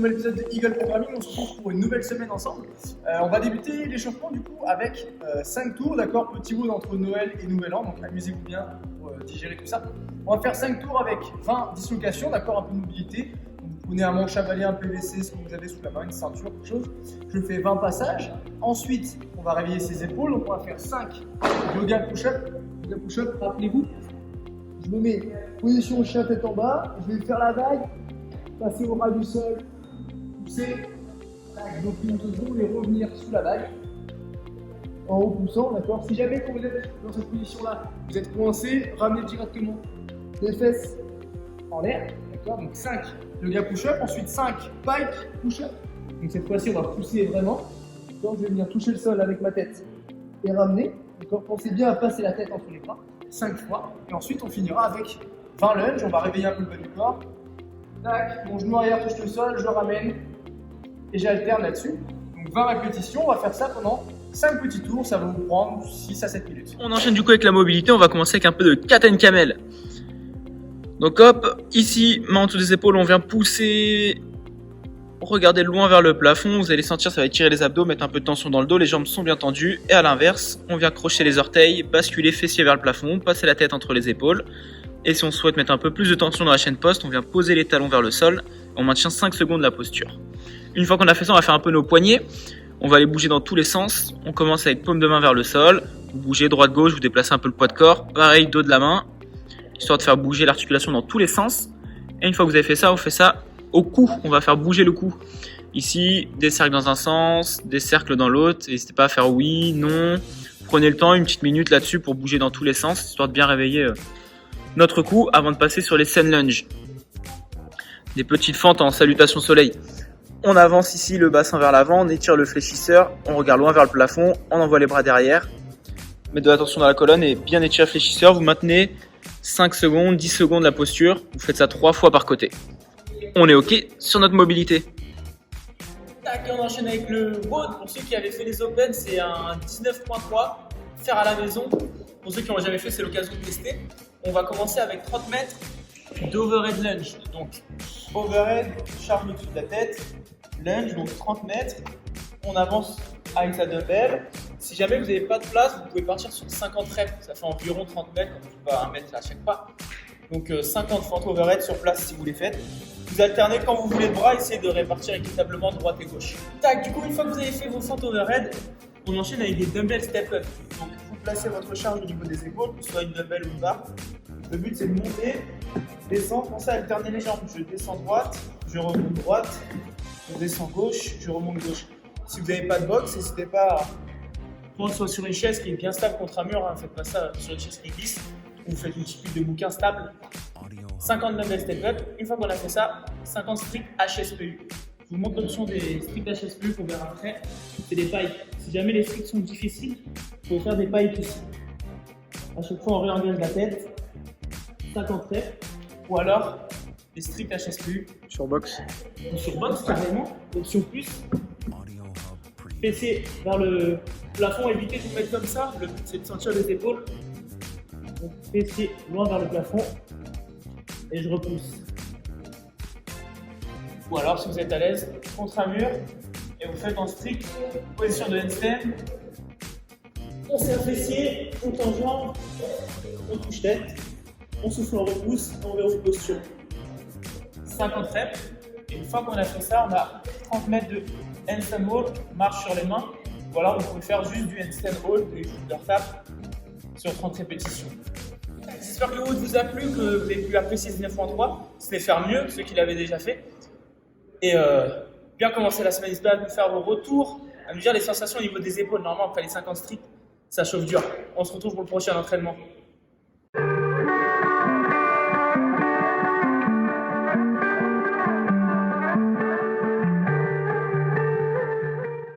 nouvel épisode de Eagle Programming. On se retrouve pour une nouvelle semaine ensemble. On va débuter l'échauffement du coup avec 5 tours, d'accord, petit mot entre Noël et Nouvel An, donc amusez-vous bien pour digérer tout ça. On va faire 5 tours avec 20 dislocations, d'accord, un peu de mobilité. Donc, vous prenez un manche à balai, un PVC, ce que vous avez sous la main, une ceinture, quelque chose. Je fais 20 passages. Ensuite, on va réveiller ses épaules, donc on va faire 5 yoga push-up. Yoga push-up, rappelez-vous. Je me mets position chien tête en bas, je vais faire la vague, passer au ras du sol, pousser, donc une seconde et revenir sous la vague, en repoussant, d'accord. Si jamais quand vous êtes dans cette position-là, vous êtes coincé, ramenez directement les fesses en l'air, d'accord. Donc 5 yoga push-up, ensuite 5 pike push-up. Donc cette fois-ci, on va pousser vraiment. Donc je vais venir toucher le sol avec ma tête et ramener, d'accord. Pensez bien à passer la tête entre les bras. 5 fois, et ensuite on finira avec 20 lunges, on va réveiller un peu le bas du corps. Tac, mon genou arrière touche le sol, je le ramène, et j'alterne là-dessus. Donc 20 répétitions, on va faire ça pendant 5 petits tours, ça va vous prendre 6 à 7 minutes. On enchaîne du coup avec la mobilité, on va commencer avec un peu de cat and camel. Donc hop, ici, main en dessous des épaules, on vient pousser, regardez loin vers le plafond, vous allez sentir ça va étirer les abdos, mettre un peu de tension dans le dos, les jambes sont bien tendues. Et à l'inverse, on vient crocher les orteils, basculer fessier vers le plafond, passer la tête entre les épaules. Et si on souhaite mettre un peu plus de tension dans la chaîne poste, on vient poser les talons vers le sol, on maintient 5 secondes la posture. Une fois qu'on a fait ça, on va faire un peu nos poignets, on va les bouger dans tous les sens. On commence avec paume de main vers le sol, vous bougez droite-gauche, vous déplacez un peu le poids de corps, pareil dos de la main, histoire de faire bouger l'articulation dans tous les sens. Et une fois que vous avez fait ça, on fait ça au cou, on va faire bouger le cou. Ici, des cercles dans un sens, des cercles dans l'autre. N'hésitez pas à faire oui, non. Prenez le temps, une petite minute là-dessus pour bouger dans tous les sens, histoire de bien réveiller notre cou avant de passer sur les sun lunges. Des petites fentes en salutation soleil. On avance ici le bassin vers l'avant, on étire le fléchisseur, on regarde loin vers le plafond, on envoie les bras derrière. Mettez de l'attention dans la colonne et bien étirer le fléchisseur. Vous maintenez 5 secondes, 10 secondes la posture. Vous faites ça 3 fois par côté. On est OK sur notre mobilité. Tac, et on enchaîne avec le WOD. Pour ceux qui avaient fait les Open, c'est un 19.3, faire à la maison. Pour ceux qui n'ont jamais fait, c'est l'occasion de tester. On va commencer avec 30 mètres d'overhead lunge. Donc, overhead, charge au-dessus de la tête, lunge, donc 30 mètres. On avance avec sa dumbbell. Si jamais vous n'avez pas de place, vous pouvez partir sur 50 reps. Ça fait environ 30 mètres, donc pas 1 mètre à chaque pas. Donc 50 fentes overhead sur place si vous les faites. Vous alternez quand vous voulez le bras, essayez de répartir équitablement droite et gauche. Tac, du coup, une fois que vous avez fait vos fentes overhead, on enchaîne avec des dumbbell step up. Donc vous placez votre charge au niveau des épaules, que ce soit une dumbbell ou une barre. Le but c'est de monter, descendre, pensez à alterner les jambes. Je descends droite, je remonte droite, je descends gauche, je remonte gauche. Si vous n'avez pas de box, n'hésitez pas à prendre soit sur une chaise qui est bien stable contre un mur, hein. Faites pas ça sur une chaise qui glisse. Vous faites une petite de bouquin stable. 50 dumbbell step up. Une fois qu'on a fait ça, 50 strict HSPU. Je vous montre l'option des strict HSPU qu'on verra après. C'est des pipes. Si jamais les stricts sont difficiles, il faut faire des pipes ici. À chaque fois, on réengage la tête. 50 reps. Ou alors, des strict HSPU. Sur box. Ou sur box carrément. Option plus. Fessez vers le plafond. Évitez de vous mettre comme ça. Le but, c'est de sentir les épaules. Donc, fessier loin vers le plafond. Et je repousse. Ou alors, si vous êtes à l'aise, contre un mur et vous faites en strict, position de handstand. On serre fessier, on tend jambe, on touche tête, on souffle, on repousse, on verrouille posture. 50 reps. Et une fois qu'on a fait ça, on a 30 mètres de handstand hold, marche sur les mains. Ou alors, vous pouvez faire juste du handstand hold, des shoulder tap sur 30 répétitions. J'espère que le WOD vous a plu, que vous avez pu apprécier ce 9.3. C'était faire mieux, ceux qui l'avaient déjà fait. Et bien commencer la semaine, n'hésitez pas à nous faire vos retours, à nous dire les sensations au niveau des épaules. Normalement, après les 50 stricts, ça chauffe dur. On se retrouve pour le prochain entraînement.